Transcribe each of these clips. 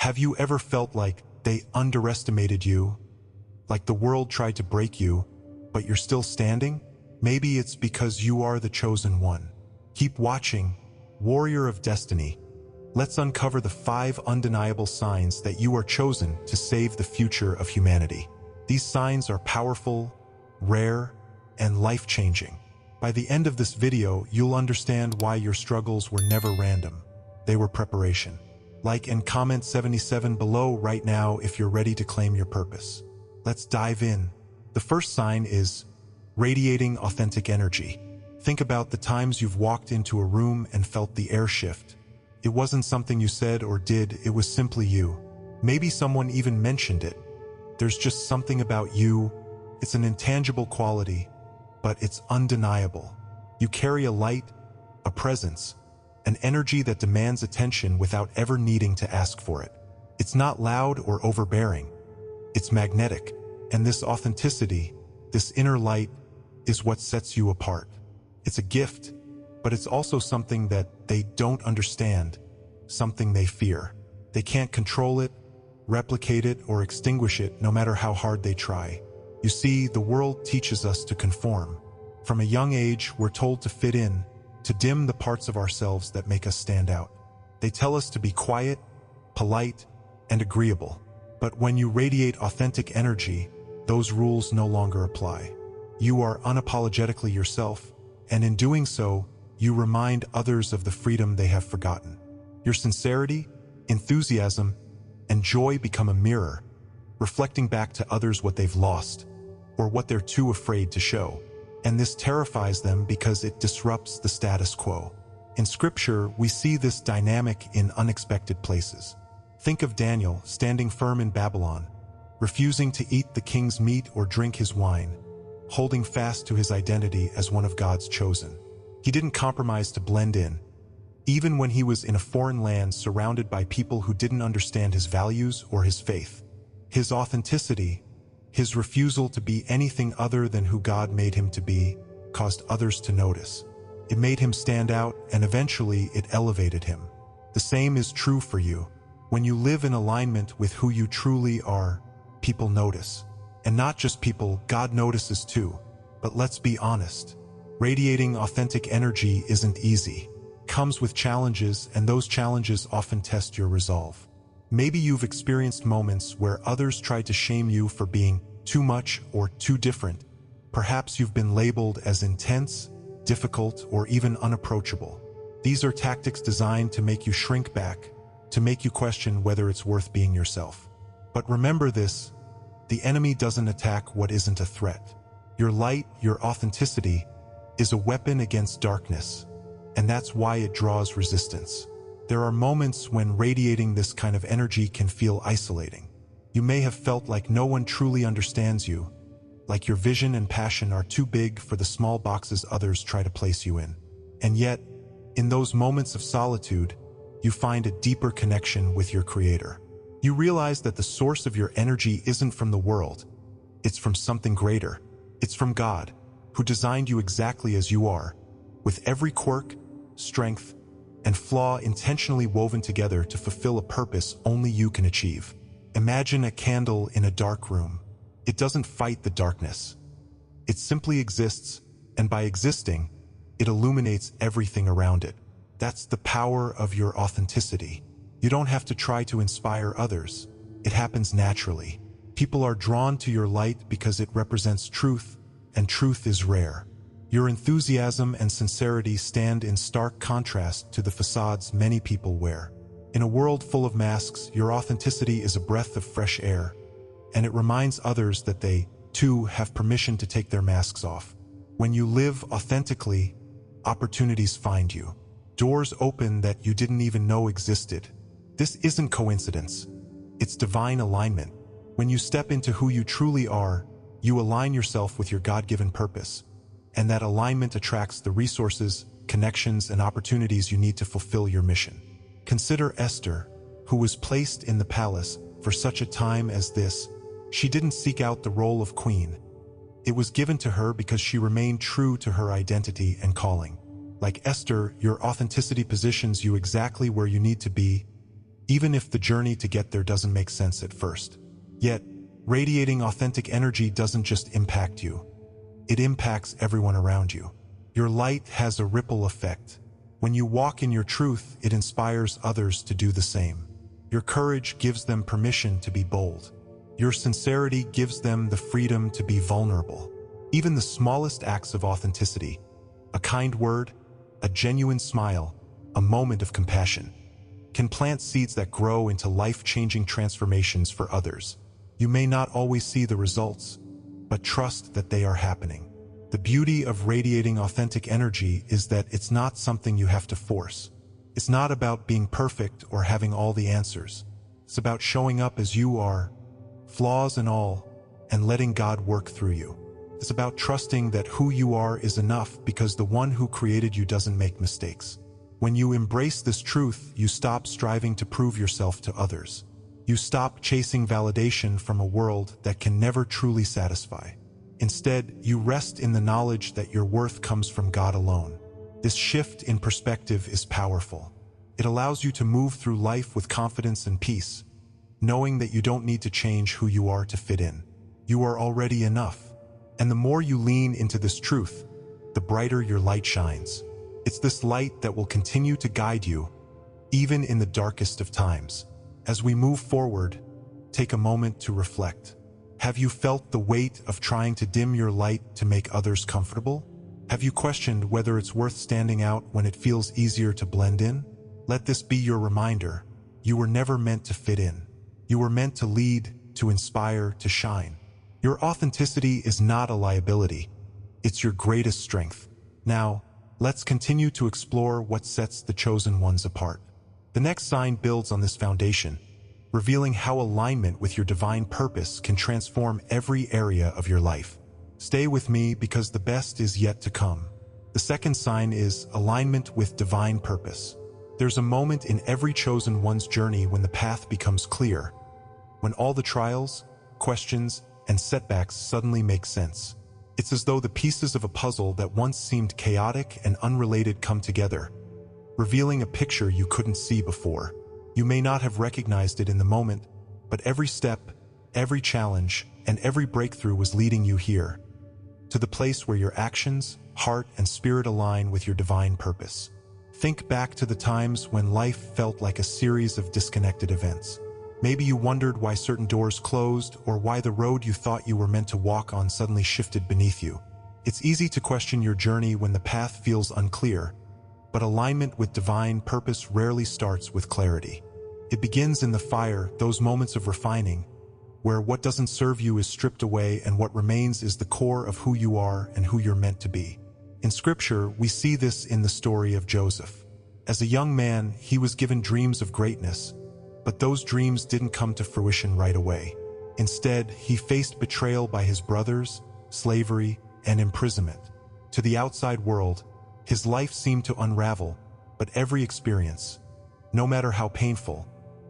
Have you ever felt like they underestimated you? Like the world tried to break you, but you're still standing? Maybe it's because you are the chosen one. Keep watching, Warrior of Destiny. Let's uncover the 5 undeniable signs that you are chosen to save the future of humanity. These signs are powerful, rare, and life-changing. By the end of this video, you'll understand why your struggles were never random. They were preparation. Like and comment 77 below right now if you're ready to claim your purpose. Let's dive in. The first sign is radiating authentic energy. Think about the times you've walked into a room and felt the air shift. It wasn't something you said or did, it was simply you. Maybe someone even mentioned it. There's just something about you. It's an intangible quality, but it's undeniable. You carry a light, a presence, an energy that demands attention without ever needing to ask for it. It's not loud or overbearing. It's magnetic. And this authenticity, this inner light, is what sets you apart. It's a gift, but it's also something that they don't understand, something they fear. They can't control it, replicate it, or extinguish it, no matter how hard they try. You see, the world teaches us to conform. From a young age, we're told to fit in, to dim the parts of ourselves that make us stand out. They tell us to be quiet, polite, and agreeable. But when you radiate authentic energy, those rules no longer apply. You are unapologetically yourself, and in doing so, you remind others of the freedom they have forgotten. Your sincerity, enthusiasm, and joy become a mirror, reflecting back to others what they've lost, or what they're too afraid to show. And this terrifies them because it disrupts the status quo. In Scripture, we see this dynamic in unexpected places. Think of Daniel standing firm in Babylon, refusing to eat the king's meat or drink his wine, holding fast to his identity as one of God's chosen. He didn't compromise to blend in, even when he was in a foreign land surrounded by people who didn't understand his values or his faith. His authenticity, his refusal to be anything other than who God made him to be, caused others to notice. It made him stand out, and eventually it elevated him. The same is true for you. When you live in alignment with who you truly are, people notice. And not just people, God notices too. But let's be honest. Radiating authentic energy isn't easy. It comes with challenges, and those challenges often test your resolve. Maybe you've experienced moments where others tried to shame you for being too much or too different. Perhaps you've been labeled as intense, difficult, or even unapproachable. These are tactics designed to make you shrink back, to make you question whether it's worth being yourself. But remember this, the enemy doesn't attack what isn't a threat. Your light, your authenticity, is a weapon against darkness, and that's why it draws resistance. There are moments when radiating this kind of energy can feel isolating. You may have felt like no one truly understands you, like your vision and passion are too big for the small boxes others try to place you in. And yet, in those moments of solitude, you find a deeper connection with your Creator. You realize that the source of your energy isn't from the world, it's from something greater. It's from God, who designed you exactly as you are, with every quirk, strength, and flaw intentionally woven together to fulfill a purpose only you can achieve. Imagine a candle in a dark room. It doesn't fight the darkness. It simply exists, and by existing, it illuminates everything around it. That's the power of your authenticity. You don't have to try to inspire others. It happens naturally. People are drawn to your light because it represents truth, and truth is rare. Your enthusiasm and sincerity stand in stark contrast to the facades many people wear. In a world full of masks, your authenticity is a breath of fresh air, and it reminds others that they, too, have permission to take their masks off. When you live authentically, opportunities find you. Doors open that you didn't even know existed. This isn't coincidence. It's divine alignment. When you step into who you truly are, you align yourself with your God-given purpose, and that alignment attracts the resources, connections, and opportunities you need to fulfill your mission. Consider Esther, who was placed in the palace for such a time as this. She didn't seek out the role of queen. It was given to her because she remained true to her identity and calling. Like Esther, your authenticity positions you exactly where you need to be, even if the journey to get there doesn't make sense at first. Yet, radiating authentic energy doesn't just impact you. It impacts everyone around you. Your light has a ripple effect. When you walk in your truth, it inspires others to do the same. Your courage gives them permission to be bold. Your sincerity gives them the freedom to be vulnerable. Even the smallest acts of authenticity, a kind word, a genuine smile, a moment of compassion, can plant seeds that grow into life-changing transformations for others. You may not always see the results, but trust that they are happening. The beauty of radiating authentic energy is that it's not something you have to force. It's not about being perfect or having all the answers. It's about showing up as you are, flaws and all, and letting God work through you. It's about trusting that who you are is enough because the one who created you doesn't make mistakes. When you embrace this truth, you stop striving to prove yourself to others. You stop chasing validation from a world that can never truly satisfy. Instead, you rest in the knowledge that your worth comes from God alone. This shift in perspective is powerful. It allows you to move through life with confidence and peace, knowing that you don't need to change who you are to fit in. You are already enough. And the more you lean into this truth, the brighter your light shines. It's this light that will continue to guide you, even in the darkest of times. As we move forward, take a moment to reflect. Have you felt the weight of trying to dim your light to make others comfortable? Have you questioned whether it's worth standing out when it feels easier to blend in? Let this be your reminder. You were never meant to fit in. You were meant to lead, to inspire, to shine. Your authenticity is not a liability. It's your greatest strength. Now, let's continue to explore what sets the chosen ones apart. The next sign builds on this foundation, revealing how alignment with your divine purpose can transform every area of your life. Stay with me because the best is yet to come. The second sign is alignment with divine purpose. There's a moment in every chosen one's journey when the path becomes clear, when all the trials, questions, and setbacks suddenly make sense. It's as though the pieces of a puzzle that once seemed chaotic and unrelated come together, revealing a picture you couldn't see before. You may not have recognized it in the moment, but every step, every challenge, and every breakthrough was leading you here, to the place where your actions, heart, and spirit align with your divine purpose. Think back to the times when life felt like a series of disconnected events. Maybe you wondered why certain doors closed or why the road you thought you were meant to walk on suddenly shifted beneath you. It's easy to question your journey when the path feels unclear, but alignment with divine purpose rarely starts with clarity. It begins in the fire, those moments of refining, where what doesn't serve you is stripped away and what remains is the core of who you are and who you're meant to be. In Scripture, we see this in the story of Joseph. As a young man, he was given dreams of greatness, but those dreams didn't come to fruition right away. Instead, he faced betrayal by his brothers, slavery, and imprisonment. To the outside world, his life seemed to unravel, but every experience, no matter how painful,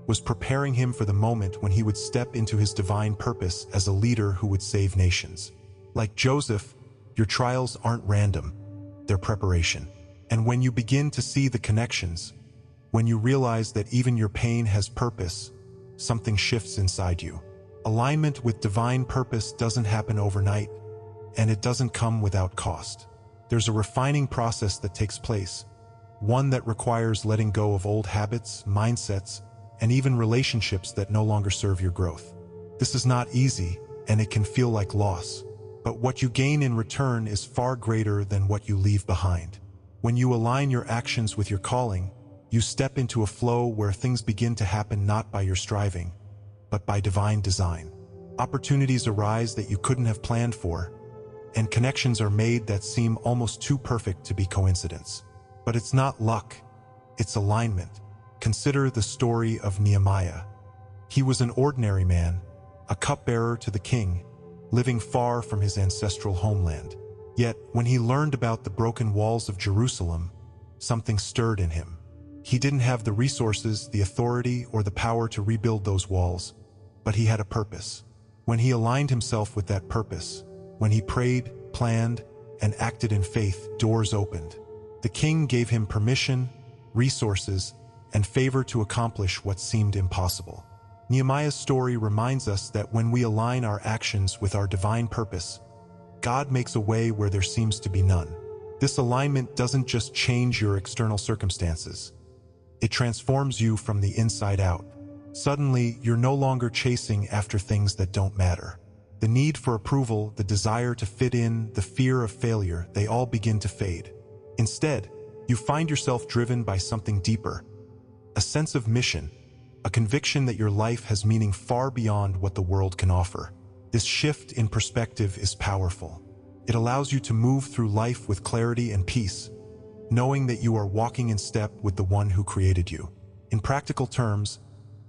was preparing him for the moment when he would step into his divine purpose as a leader who would save nations. Like Joseph, your trials aren't random, they're preparation. And when you begin to see the connections, when you realize that even your pain has purpose, something shifts inside you. Alignment with divine purpose doesn't happen overnight, and it doesn't come without cost. There's a refining process that takes place, one that requires letting go of old habits, mindsets, and even relationships that no longer serve your growth. This is not easy, and it can feel like loss, but what you gain in return is far greater than what you leave behind. When you align your actions with your calling, you step into a flow where things begin to happen not by your striving, but by divine design. Opportunities arise that you couldn't have planned for, and connections are made that seem almost too perfect to be coincidence. But it's not luck, it's alignment. Consider the story of Nehemiah. He was an ordinary man, a cupbearer to the king, living far from his ancestral homeland. Yet, when he learned about the broken walls of Jerusalem, something stirred in him. He didn't have the resources, the authority, or the power to rebuild those walls, but he had a purpose. When he aligned himself with that purpose, when he prayed, planned, and acted in faith, doors opened. The king gave him permission, resources, and favor to accomplish what seemed impossible. Nehemiah's story reminds us that when we align our actions with our divine purpose, God makes a way where there seems to be none. This alignment doesn't just change your external circumstances. It transforms you from the inside out. Suddenly, you're no longer chasing after things that don't matter. The need for approval, the desire to fit in, the fear of failure, they all begin to fade. Instead, you find yourself driven by something deeper, a sense of mission, a conviction that your life has meaning far beyond what the world can offer. This shift in perspective is powerful. It allows you to move through life with clarity and peace, knowing that you are walking in step with the one who created you. In practical terms,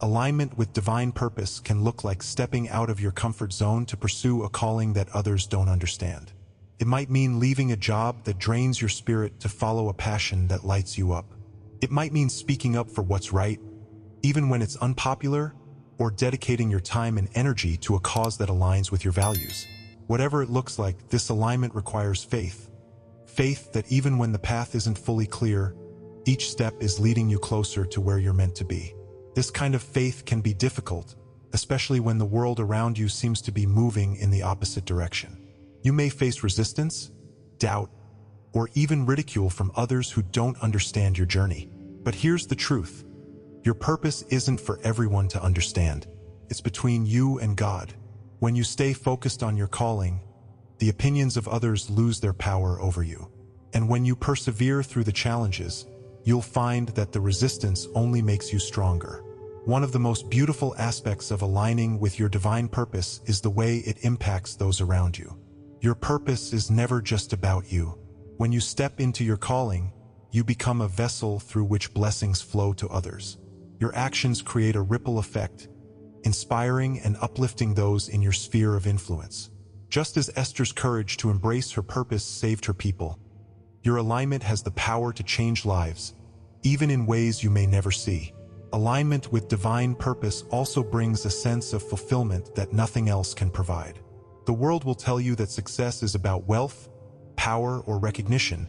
alignment with divine purpose can look like stepping out of your comfort zone to pursue a calling that others don't understand. It might mean leaving a job that drains your spirit to follow a passion that lights you up. It might mean speaking up for what's right, even when it's unpopular, or dedicating your time and energy to a cause that aligns with your values. Whatever it looks like, this alignment requires faith. Faith that even when the path isn't fully clear, each step is leading you closer to where you're meant to be. This kind of faith can be difficult, especially when the world around you seems to be moving in the opposite direction. You may face resistance, doubt, or even ridicule from others who don't understand your journey. But here's the truth. Your purpose isn't for everyone to understand. It's between you and God. When you stay focused on your calling, the opinions of others lose their power over you. And when you persevere through the challenges, you'll find that the resistance only makes you stronger. One of the most beautiful aspects of aligning with your divine purpose is the way it impacts those around you. Your purpose is never just about you. When you step into your calling, you become a vessel through which blessings flow to others. Your actions create a ripple effect, inspiring and uplifting those in your sphere of influence. Just as Esther's courage to embrace her purpose saved her people, your alignment has the power to change lives, even in ways you may never see. Alignment with divine purpose also brings a sense of fulfillment that nothing else can provide. The world will tell you that success is about wealth, power, or recognition,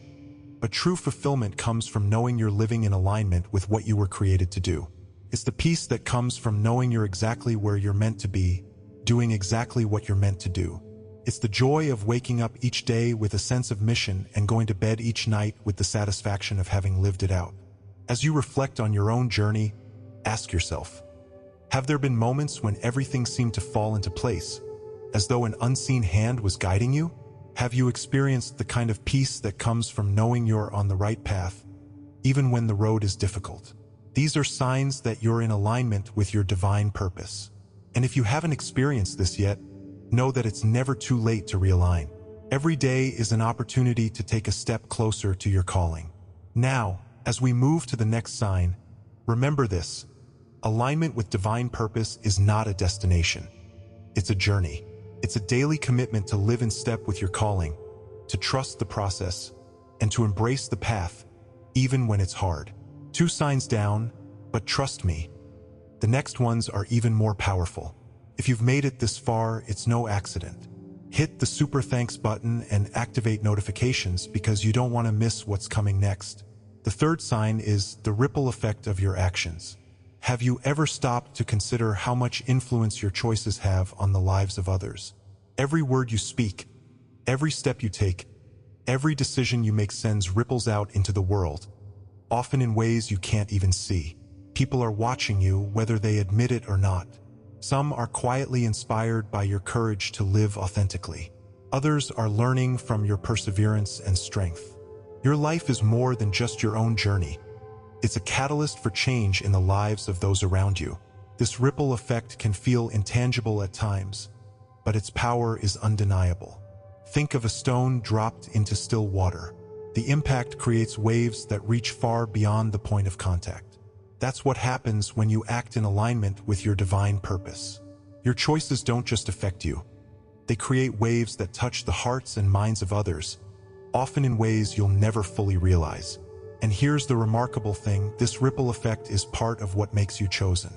but true fulfillment comes from knowing you're living in alignment with what you were created to do. It's the peace that comes from knowing you're exactly where you're meant to be, doing exactly what you're meant to do. It's the joy of waking up each day with a sense of mission and going to bed each night with the satisfaction of having lived it out. As you reflect on your own journey, ask yourself, have there been moments when everything seemed to fall into place, as though an unseen hand was guiding you? Have you experienced the kind of peace that comes from knowing you're on the right path, even when the road is difficult? These are signs that you're in alignment with your divine purpose. And if you haven't experienced this yet, know that it's never too late to realign. Every day is an opportunity to take a step closer to your calling. Now, as we move to the next sign, remember this: alignment with divine purpose is not a destination. It's a journey. It's a daily commitment to live in step with your calling, to trust the process, and to embrace the path, even when it's hard. 2 signs down, but trust me, the next ones are even more powerful. If you've made it this far, it's no accident. Hit the super thanks button and activate notifications because you don't want to miss what's coming next. The 3rd sign is the ripple effect of your actions. Have you ever stopped to consider how much influence your choices have on the lives of others? Every word you speak, every step you take, every decision you make sends ripples out into the world, often in ways you can't even see. People are watching you, whether they admit it or not. Some are quietly inspired by your courage to live authentically. Others are learning from your perseverance and strength. Your life is more than just your own journey. It's a catalyst for change in the lives of those around you. This ripple effect can feel intangible at times, but its power is undeniable. Think of a stone dropped into still water. The impact creates waves that reach far beyond the point of contact. That's what happens when you act in alignment with your divine purpose. Your choices don't just affect you. They create waves that touch the hearts and minds of others, often in ways you'll never fully realize. And here's the remarkable thing: this ripple effect is part of what makes you chosen.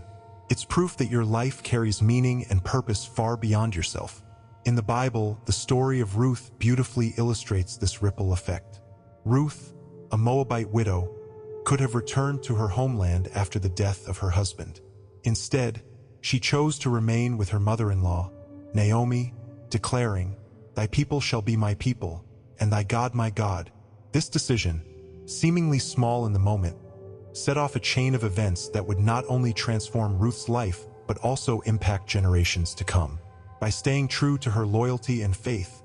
It's proof that your life carries meaning and purpose far beyond yourself. In the Bible, the story of Ruth beautifully illustrates this ripple effect. Ruth, a Moabite widow, could have returned to her homeland after the death of her husband. Instead, she chose to remain with her mother-in-law, Naomi, declaring, "Thy people shall be my people, and thy God my God." This decision, seemingly small in the moment, set off a chain of events that would not only transform Ruth's life, but also impact generations to come. By staying true to her loyalty and faith,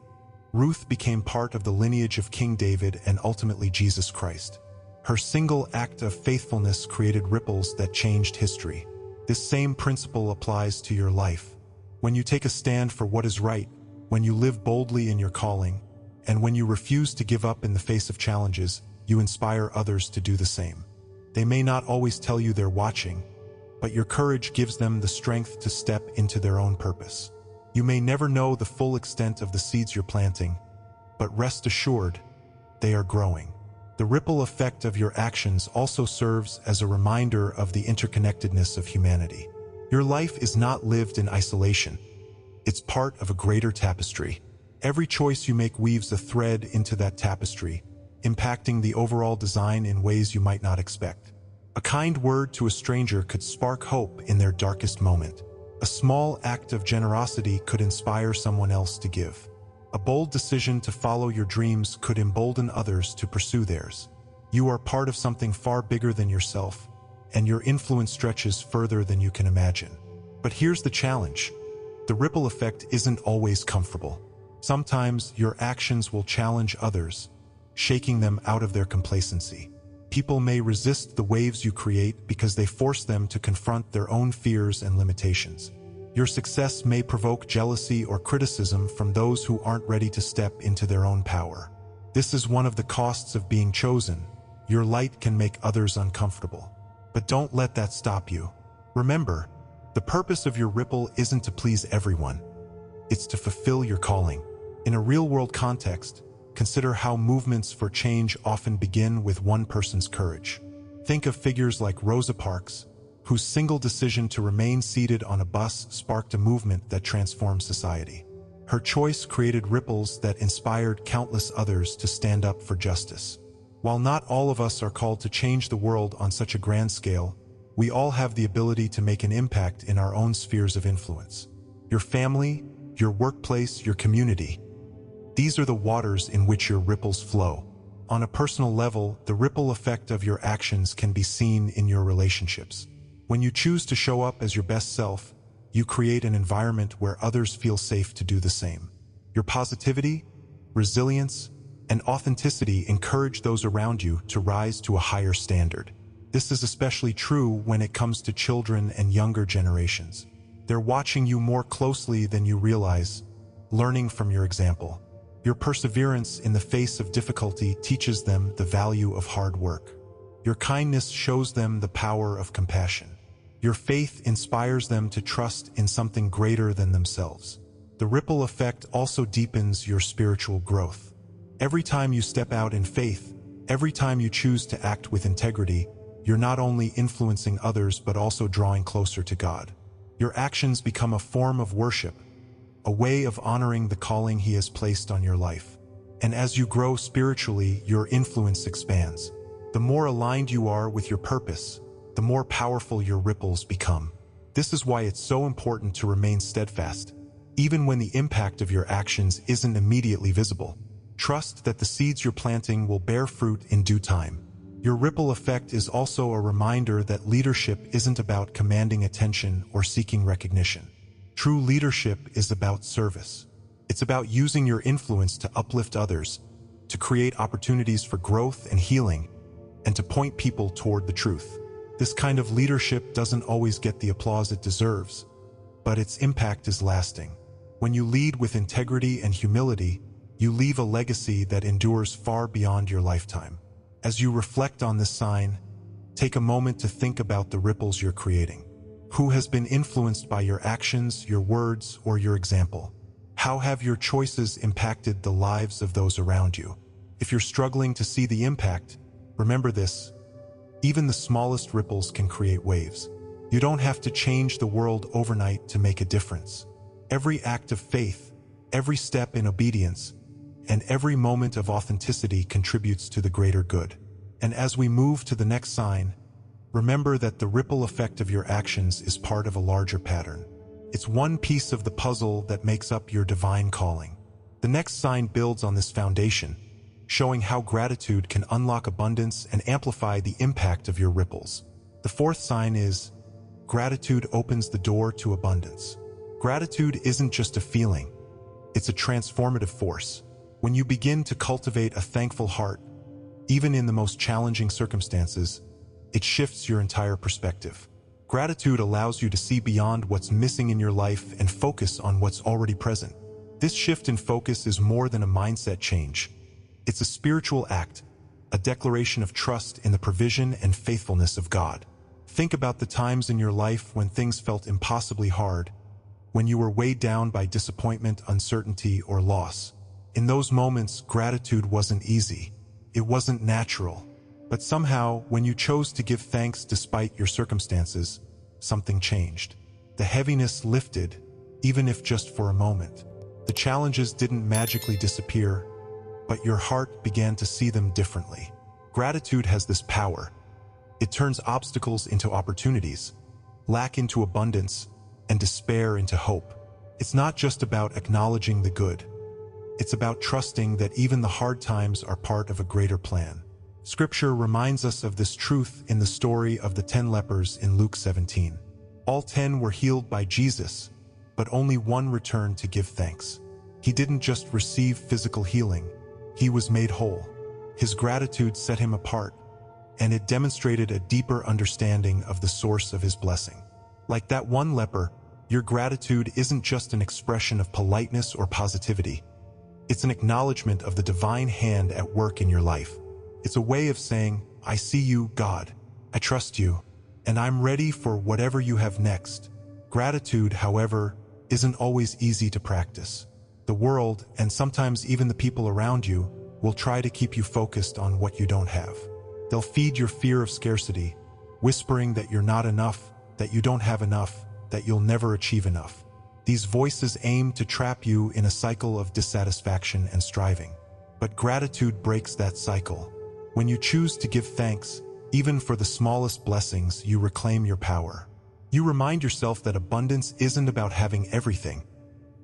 Ruth became part of the lineage of King David and ultimately Jesus Christ. Her single act of faithfulness created ripples that changed history. This same principle applies to your life. When you take a stand for what is right, when you live boldly in your calling, and when you refuse to give up in the face of challenges, you inspire others to do the same. They may not always tell you they're watching, but your courage gives them the strength to step into their own purpose. You may never know the full extent of the seeds you're planting, but rest assured, they are growing. The ripple effect of your actions also serves as a reminder of the interconnectedness of humanity. Your life is not lived in isolation. It's part of a greater tapestry. Every choice you make weaves a thread into that tapestry, impacting the overall design in ways you might not expect. A kind word to a stranger could spark hope in their darkest moment. A small act of generosity could inspire someone else to give. A bold decision to follow your dreams could embolden others to pursue theirs. You are part of something far bigger than yourself, and your influence stretches further than you can imagine. But here's the challenge. The ripple effect isn't always comfortable. Sometimes your actions will challenge others, shaking them out of their complacency. People may resist the waves you create because they force them to confront their own fears and limitations. Your success may provoke jealousy or criticism from those who aren't ready to step into their own power. This is one of the costs of being chosen. Your light can make others uncomfortable. But don't let that stop you. Remember, the purpose of your ripple isn't to please everyone. It's to fulfill your calling. In a real-world context, consider how movements for change often begin with one person's courage. Think of figures like Rosa Parks, whose single decision to remain seated on a bus sparked a movement that transformed society. Her choice created ripples that inspired countless others to stand up for justice. While not all of us are called to change the world on such a grand scale, we all have the ability to make an impact in our own spheres of influence. Your family, your workplace, your community. These are the waters in which your ripples flow. On a personal level, the ripple effect of your actions can be seen in your relationships. When you choose to show up as your best self, you create an environment where others feel safe to do the same. Your positivity, resilience, and authenticity encourage those around you to rise to a higher standard. This is especially true when it comes to children and younger generations. They're watching you more closely than you realize, learning from your example. Your perseverance in the face of difficulty teaches them the value of hard work. Your kindness shows them the power of compassion. Your faith inspires them to trust in something greater than themselves. The ripple effect also deepens your spiritual growth. Every time you step out in faith, every time you choose to act with integrity, you're not only influencing others but also drawing closer to God. Your actions become a form of worship, a way of honoring the calling He has placed on your life. And as you grow spiritually, your influence expands. The more aligned you are with your purpose, the more powerful your ripples become. This is why it's so important to remain steadfast, even when the impact of your actions isn't immediately visible. Trust that the seeds you're planting will bear fruit in due time. Your ripple effect is also a reminder that leadership isn't about commanding attention or seeking recognition. True leadership is about service. It's about using your influence to uplift others, to create opportunities for growth and healing, and to point people toward the truth. This kind of leadership doesn't always get the applause it deserves, but its impact is lasting. When you lead with integrity and humility, you leave a legacy that endures far beyond your lifetime. As you reflect on this sign, take a moment to think about the ripples you're creating. Who has been influenced by your actions, your words, or your example? How have your choices impacted the lives of those around you? If you're struggling to see the impact, remember this: even the smallest ripples can create waves. You don't have to change the world overnight to make a difference. Every act of faith, every step in obedience, and every moment of authenticity contributes to the greater good. And as we move to the next sign, remember that the ripple effect of your actions is part of a larger pattern. It's one piece of the puzzle that makes up your divine calling. The next sign builds on this foundation, showing how gratitude can unlock abundance and amplify the impact of your ripples. The fourth sign is, gratitude opens the door to abundance. Gratitude isn't just a feeling, it's a transformative force. When you begin to cultivate a thankful heart, even in the most challenging circumstances, it shifts your entire perspective. Gratitude allows you to see beyond what's missing in your life and focus on what's already present. This shift in focus is more than a mindset change. It's a spiritual act, a declaration of trust in the provision and faithfulness of God. Think about the times in your life when things felt impossibly hard, when you were weighed down by disappointment, uncertainty, or loss. In those moments, gratitude wasn't easy. It wasn't natural. But somehow, when you chose to give thanks despite your circumstances, something changed. The heaviness lifted, even if just for a moment. The challenges didn't magically disappear, but your heart began to see them differently. Gratitude has this power. It turns obstacles into opportunities, lack into abundance, and despair into hope. It's not just about acknowledging the good. It's about trusting that even the hard times are part of a greater plan. Scripture reminds us of this truth in the story of the 10 lepers in Luke 17. All 10 were healed by Jesus, but only one returned to give thanks. He didn't just receive physical healing, he was made whole. His gratitude set him apart, and it demonstrated a deeper understanding of the source of his blessing. Like that one leper, your gratitude isn't just an expression of politeness or positivity. It's an acknowledgement of the divine hand at work in your life. It's a way of saying, I see you, God. I trust you, and I'm ready for whatever you have next. Gratitude, however, isn't always easy to practice. The world, and sometimes even the people around you, will try to keep you focused on what you don't have. They'll feed your fear of scarcity, whispering that you're not enough, that you don't have enough, that you'll never achieve enough. These voices aim to trap you in a cycle of dissatisfaction and striving. But gratitude breaks that cycle. When you choose to give thanks, even for the smallest blessings, you reclaim your power. You remind yourself that abundance isn't about having everything.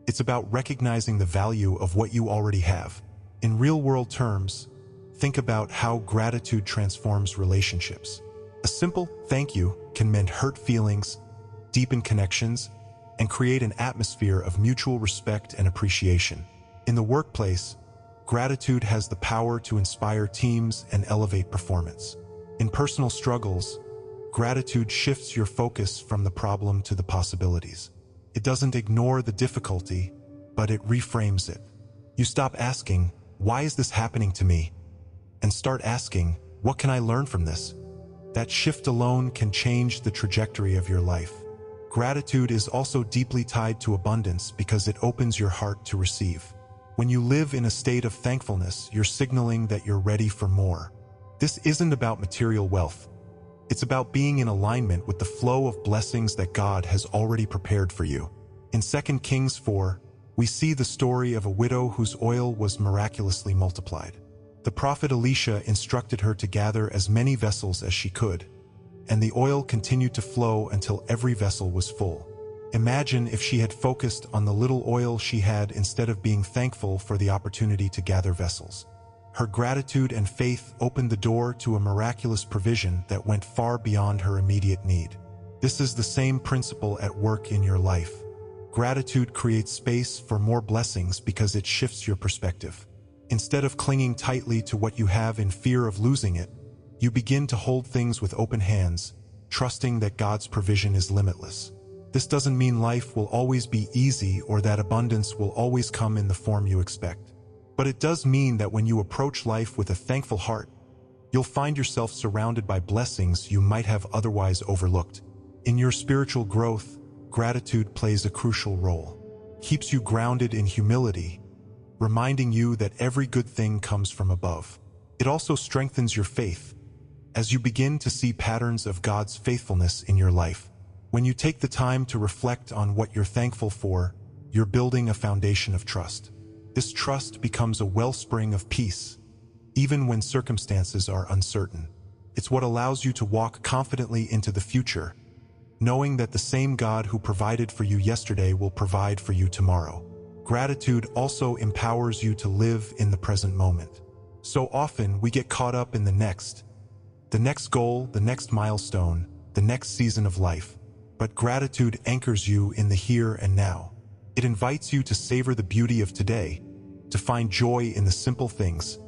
It's about recognizing the value of what you already have. In real-world terms, think about how gratitude transforms relationships. A simple thank you can mend hurt feelings, deepen connections, and create an atmosphere of mutual respect and appreciation. In the workplace, gratitude has the power to inspire teams and elevate performance. In personal struggles, gratitude shifts your focus from the problem to the possibilities. It doesn't ignore the difficulty, but it reframes it. You stop asking, why is this happening to me? And start asking, what can I learn from this? That shift alone can change the trajectory of your life. Gratitude is also deeply tied to abundance because it opens your heart to receive. When you live in a state of thankfulness, you're signaling that you're ready for more. This isn't about material wealth. It's about being in alignment with the flow of blessings that God has already prepared for you. In 2 Kings 4, we see the story of a widow whose oil was miraculously multiplied. The prophet Elisha instructed her to gather as many vessels as she could, and the oil continued to flow until every vessel was full. Imagine if she had focused on the little oil she had instead of being thankful for the opportunity to gather vessels. Her gratitude and faith opened the door to a miraculous provision that went far beyond her immediate need. This is the same principle at work in your life. Gratitude creates space for more blessings because it shifts your perspective. Instead of clinging tightly to what you have in fear of losing it, you begin to hold things with open hands, trusting that God's provision is limitless. This doesn't mean life will always be easy or that abundance will always come in the form you expect. But it does mean that when you approach life with a thankful heart, you'll find yourself surrounded by blessings you might have otherwise overlooked. In your spiritual growth, gratitude plays a crucial role. It keeps you grounded in humility, reminding you that every good thing comes from above. It also strengthens your faith, as you begin to see patterns of God's faithfulness in your life. When you take the time to reflect on what you're thankful for, you're building a foundation of trust. This trust becomes a wellspring of peace, even when circumstances are uncertain. It's what allows you to walk confidently into the future, knowing that the same God who provided for you yesterday will provide for you tomorrow. Gratitude also empowers you to live in the present moment. So often we get caught up in the next goal, the next milestone, the next season of life. But gratitude anchors you in the here and now. It invites you to savor the beauty of today, to find joy in the simple things,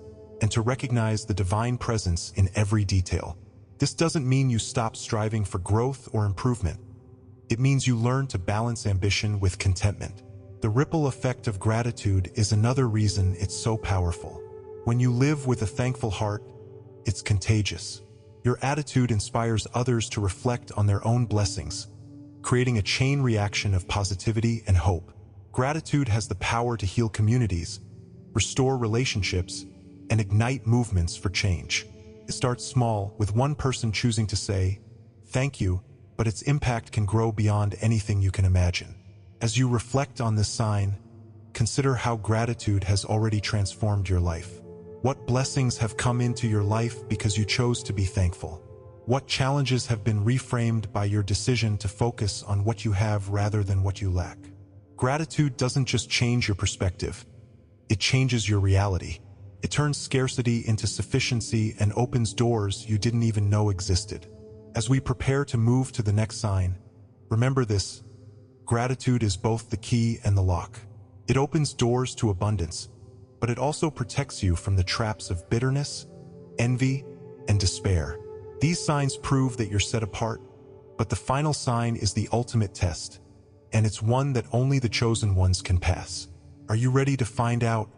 and to recognize the divine presence in every detail. This doesn't mean you stop striving for growth or improvement. It means you learn to balance ambition with contentment. The ripple effect of gratitude is another reason it's so powerful. When you live with a thankful heart, it's contagious. Your attitude inspires others to reflect on their own blessings, creating a chain reaction of positivity and hope. Gratitude has the power to heal communities, restore relationships, and ignite movements for change. It starts small, with one person choosing to say, "Thank you," but its impact can grow beyond anything you can imagine. As you reflect on this sign, consider how gratitude has already transformed your life. What blessings have come into your life because you chose to be thankful? What challenges have been reframed by your decision to focus on what you have rather than what you lack? Gratitude doesn't just change your perspective, it changes your reality. It turns scarcity into sufficiency and opens doors you didn't even know existed. As we prepare to move to the next sign, remember this: gratitude is both the key and the lock. It opens doors to abundance, but it also protects you from the traps of bitterness, envy, and despair. These signs prove that you're set apart, but the final sign is the ultimate test, and it's one that only the chosen ones can pass. Are you ready to find out?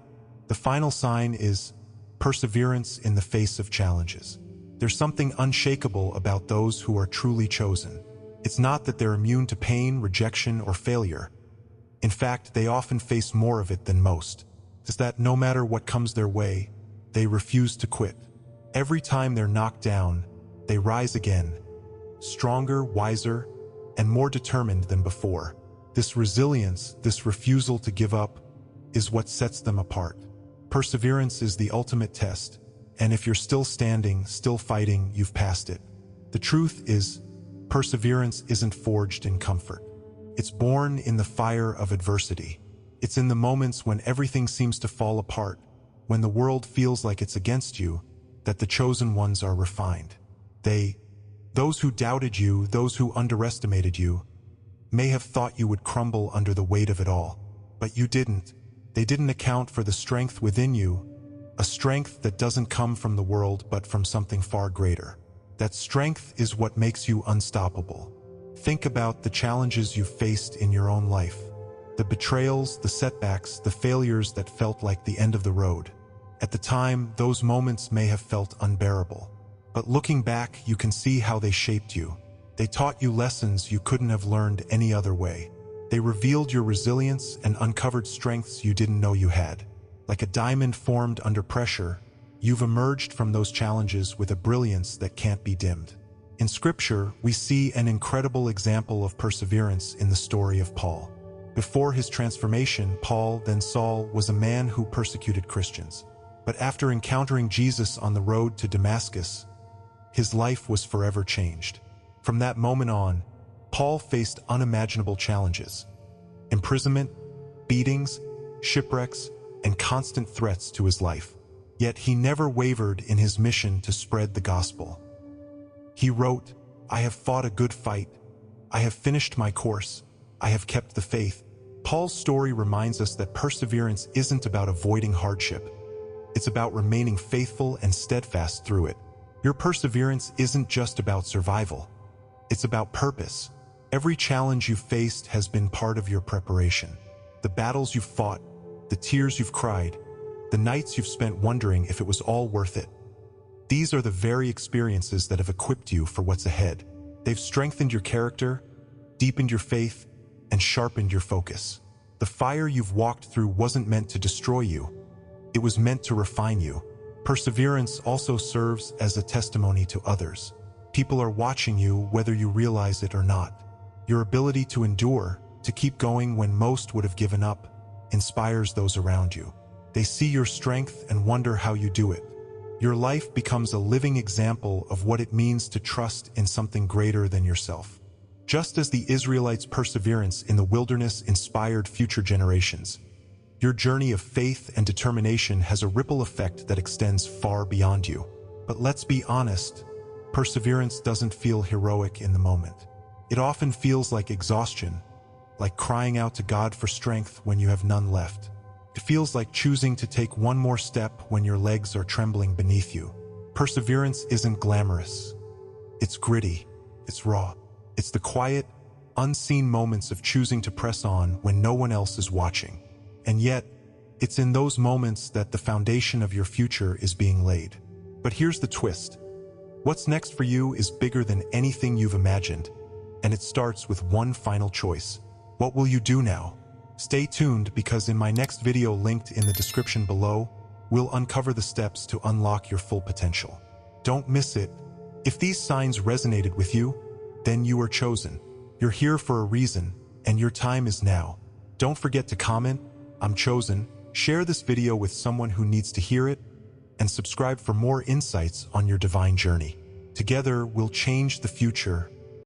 The final sign is perseverance in the face of challenges. There's something unshakable about those who are truly chosen. It's not that they're immune to pain, rejection, or failure. In fact, they often face more of it than most. It's that no matter what comes their way, they refuse to quit. Every time they're knocked down, they rise again, stronger, wiser, and more determined than before. This resilience, this refusal to give up, is what sets them apart. Perseverance is the ultimate test, and if you're still standing, still fighting, you've passed it. The truth is, perseverance isn't forged in comfort. It's born in the fire of adversity. It's in the moments when everything seems to fall apart, when the world feels like it's against you, that the chosen ones are refined. Those who doubted you, those who underestimated you, may have thought you would crumble under the weight of it all, but you didn't. They didn't account for the strength within you, a strength that doesn't come from the world but from something far greater. That strength is what makes you unstoppable. Think about the challenges you've faced in your own life, the betrayals, the setbacks, the failures that felt like the end of the road. At the time, those moments may have felt unbearable, but looking back, you can see how they shaped you. They taught you lessons you couldn't have learned any other way. They revealed your resilience and uncovered strengths you didn't know you had. Like a diamond formed under pressure, you've emerged from those challenges with a brilliance that can't be dimmed. In Scripture, we see an incredible example of perseverance in the story of Paul. Before his transformation, Paul, then Saul, was a man who persecuted Christians. But after encountering Jesus on the road to Damascus, his life was forever changed. From that moment on, Paul faced unimaginable challenges: imprisonment, beatings, shipwrecks, and constant threats to his life. Yet he never wavered in his mission to spread the gospel. He wrote, "I have fought a good fight. I have finished my course. I have kept the faith." Paul's story reminds us that perseverance isn't about avoiding hardship. It's about remaining faithful and steadfast through it. Your perseverance isn't just about survival. It's about purpose. Every challenge you've faced has been part of your preparation. The battles you've fought, the tears you've cried, the nights you've spent wondering if it was all worth it. These are the very experiences that have equipped you for what's ahead. They've strengthened your character, deepened your faith, and sharpened your focus. The fire you've walked through wasn't meant to destroy you. It was meant to refine you. Perseverance also serves as a testimony to others. People are watching you whether you realize it or not. Your ability to endure, to keep going when most would have given up, inspires those around you. They see your strength and wonder how you do it. Your life becomes a living example of what it means to trust in something greater than yourself. Just as the Israelites' perseverance in the wilderness inspired future generations, your journey of faith and determination has a ripple effect that extends far beyond you. But let's be honest, perseverance doesn't feel heroic in the moment. It often feels like exhaustion, like crying out to God for strength when you have none left. It feels like choosing to take one more step when your legs are trembling beneath you. Perseverance isn't glamorous. It's gritty. It's raw. It's the quiet, unseen moments of choosing to press on when no one else is watching. And yet, it's in those moments that the foundation of your future is being laid. But here's the twist. What's next for you is bigger than anything you've imagined, and it starts with one final choice. What will you do now? Stay tuned, because in my next video linked in the description below, we'll uncover the steps to unlock your full potential. Don't miss it. If these signs resonated with you, then you are chosen. You're here for a reason, and your time is now. Don't forget to comment, "I'm chosen," share this video with someone who needs to hear it, and subscribe for more insights on your divine journey. Together, we'll change the future